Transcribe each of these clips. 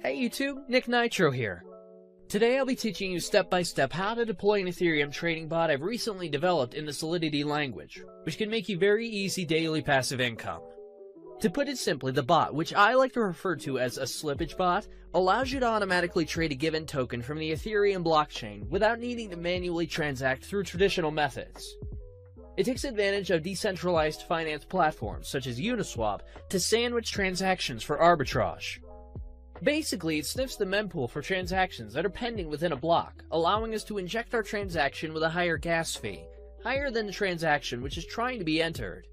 Hey YouTube, Nick Nitro here. Today I'll be teaching you step by step how to deploy an Ethereum trading bot I've recently developed in the Solidity language, which can make you very easy daily passive income. To put it simply, the bot, which I like to refer to as a slippage bot, allows you to automatically trade a given token from the Ethereum blockchain without needing to manually transact through traditional methods. It takes advantage of decentralized finance platforms such as Uniswap to sandwich transactions for arbitrage. Basically, it sniffs the mempool for transactions that are pending within a block, allowing us to inject our transaction with a higher gas fee, higher than the transaction which is trying to be entered.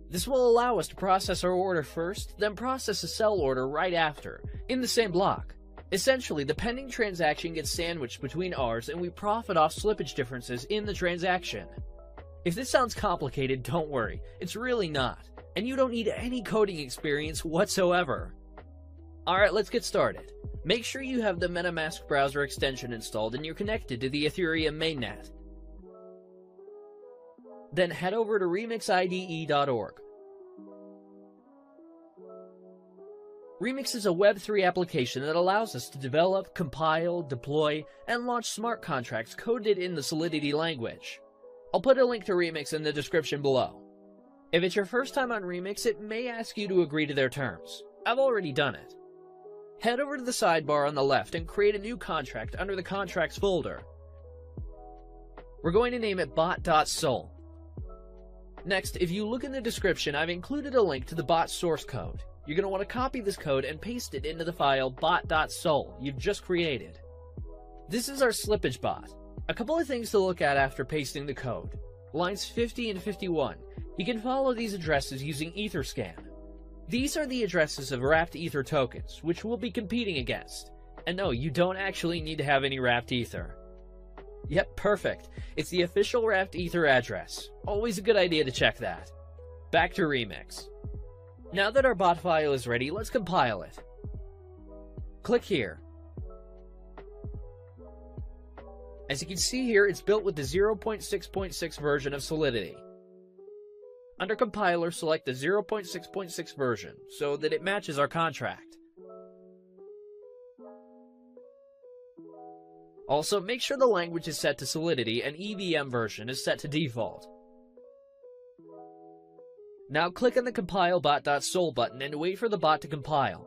This will allow us to process our order first, then process a sell order right after, in the same block. Essentially, the pending transaction gets sandwiched between ours and we profit off slippage differences in the transaction. If this sounds complicated, don't worry, it's really not, and you don't need any coding experience whatsoever. Alright, let's get started. Make sure you have the MetaMask browser extension installed and you're connected to the Ethereum mainnet. Then head over to remixide.org. Remix is a Web3 application that allows us to develop, compile, deploy, and launch smart contracts coded in the Solidity language. I'll put a link to Remix in the description below. If it's your first time on Remix, it may ask you to agree to their terms. I've already done it. Head over to the sidebar on the left and create a new contract under the Contracts folder. We're going to name it bot.sol. Next, if you look in the description, I've included a link to the bot source code. You're going to want to copy this code and paste it into the file bot.sol you've just created. This is our slippage bot. A couple of things to look at after pasting the code. Lines 50 and 51. You can follow these addresses using Etherscan. These are the addresses of wrapped Ether tokens, which we'll be competing against. And no, you don't actually need to have any wrapped Ether. Yep, perfect. It's the official wrapped Ether address. Always a good idea to check that. Back to Remix. Now that our bot file is ready, let's compile it. Click here. As you can see here, it's built with the 0.6.6 version of Solidity. Under Compiler, select the 0.6.6 version, so that it matches our contract. Also, make sure the language is set to Solidity and EVM version is set to default. Now click on the Compile bot.sol button and wait for the bot to compile.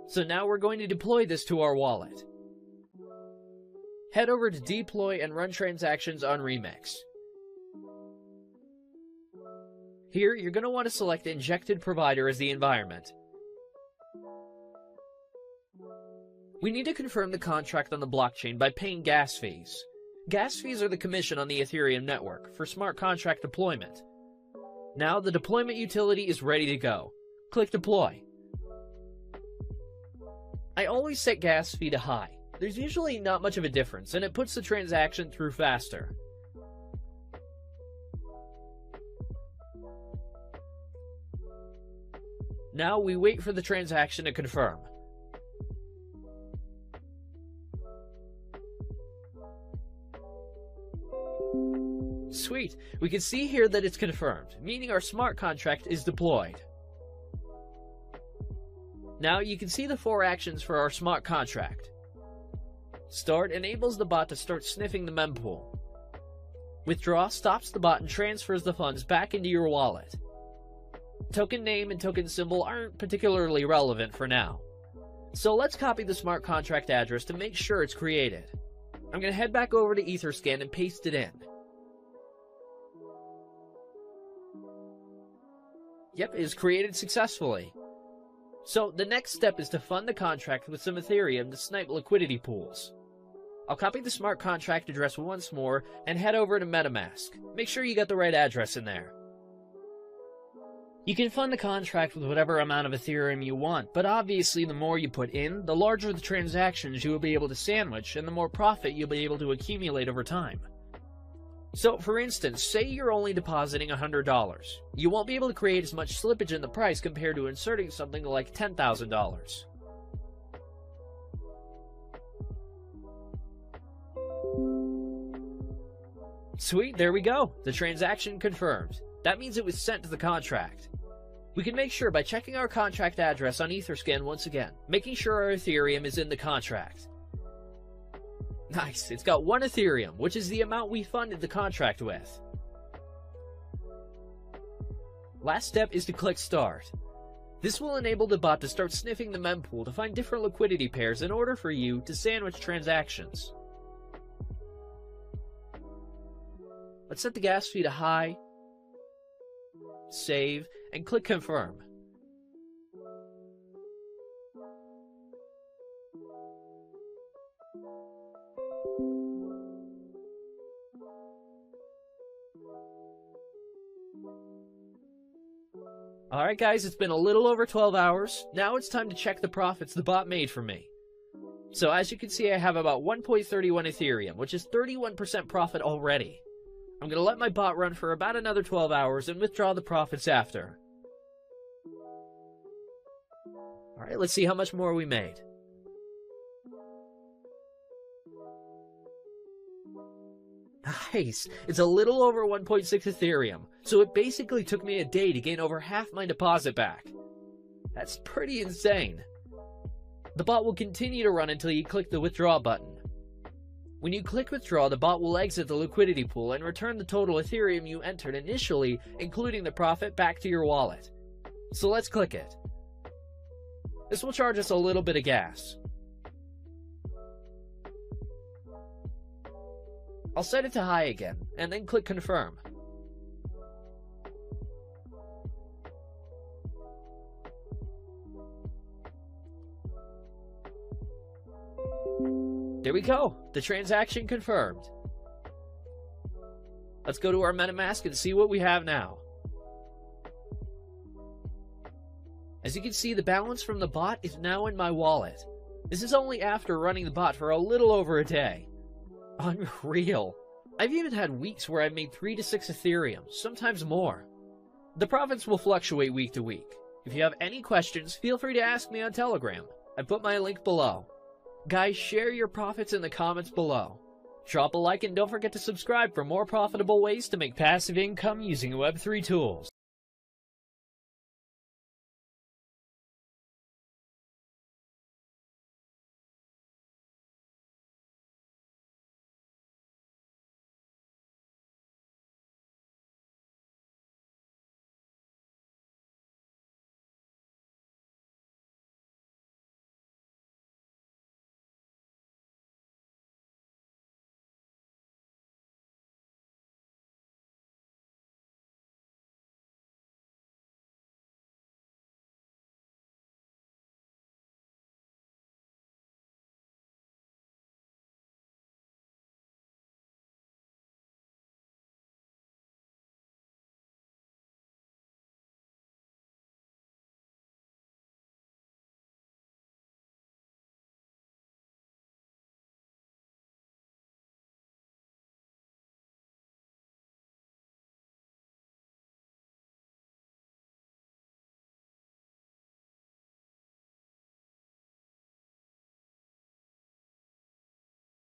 So now we're going to deploy this to our wallet. Head over to Deploy and run transactions on Remix. Here, you're going to want to select Injected Provider as the environment. We need to confirm the contract on the blockchain by paying gas fees. Gas fees are the commission on the Ethereum network for smart contract deployment. Now, the deployment utility is ready to go. Click Deploy. I always set gas fee to high. There's usually not much of a difference, and it puts the transaction through faster. Now we wait for the transaction to confirm. Sweet, we can see here that it's confirmed, meaning our smart contract is deployed. Now you can see the 4 actions for our smart contract. Start enables the bot to start sniffing the mempool. Withdraw stops the bot and transfers the funds back into your wallet. Token name and token symbol aren't particularly relevant for now. So let's copy the smart contract address to make sure it's created. I'm going to head back over to Etherscan and paste it in. Yep, it is created successfully. So the next step is to fund the contract with some Ethereum to snipe liquidity pools. I'll copy the smart contract address once more and head over to MetaMask. Make sure you got the right address in there. You can fund the contract with whatever amount of Ethereum you want, but obviously the more you put in, the larger the transactions you will be able to sandwich and the more profit you'll be able to accumulate over time. So, for instance, say you're only depositing $100. You won't be able to create as much slippage in the price compared to inserting something like $10,000. Sweet, there we go. The transaction confirmed. That means it was sent to the contract. We can make sure by checking our contract address on Etherscan once again, making sure our Ethereum is in the contract. Nice, it's got 1 Ethereum, which is the amount we funded the contract with. Last step is to click Start. This will enable the bot to start sniffing the mempool to find different liquidity pairs in order for you to sandwich transactions. Let's set the gas fee to high, save, and click Confirm. Alright guys, it's been a little over 12 hours. Now it's time to check the profits the bot made for me. So as you can see, I have about 1.31 Ethereum, which is 31% profit already. I'm going to let my bot run for about another 12 hours and withdraw the profits after. Alright, let's see how much more we made. Nice! It's a little over 1.6 Ethereum, so it basically took me a day to gain over half my deposit back. That's pretty insane. The bot will continue to run until you click the withdraw button. When you click withdraw, the bot will exit the liquidity pool and return the total Ethereum you entered initially, including the profit, back to your wallet. So let's click it. This will charge us a little bit of gas. I'll set it to high again, and then click Confirm. There we go! The transaction confirmed. Let's go to our MetaMask and see what we have now. As you can see, the balance from the bot is now in my wallet. This is only after running the bot for a little over a day. Unreal. I've even had weeks where I've made 3 to 6 Ethereum, sometimes more. The profits will fluctuate week to week. If you have any questions, feel free to ask me on Telegram. I put my link below. Guys, share your profits in the comments below. Drop a like and don't forget to subscribe for more profitable ways to make passive income using Web3 tools.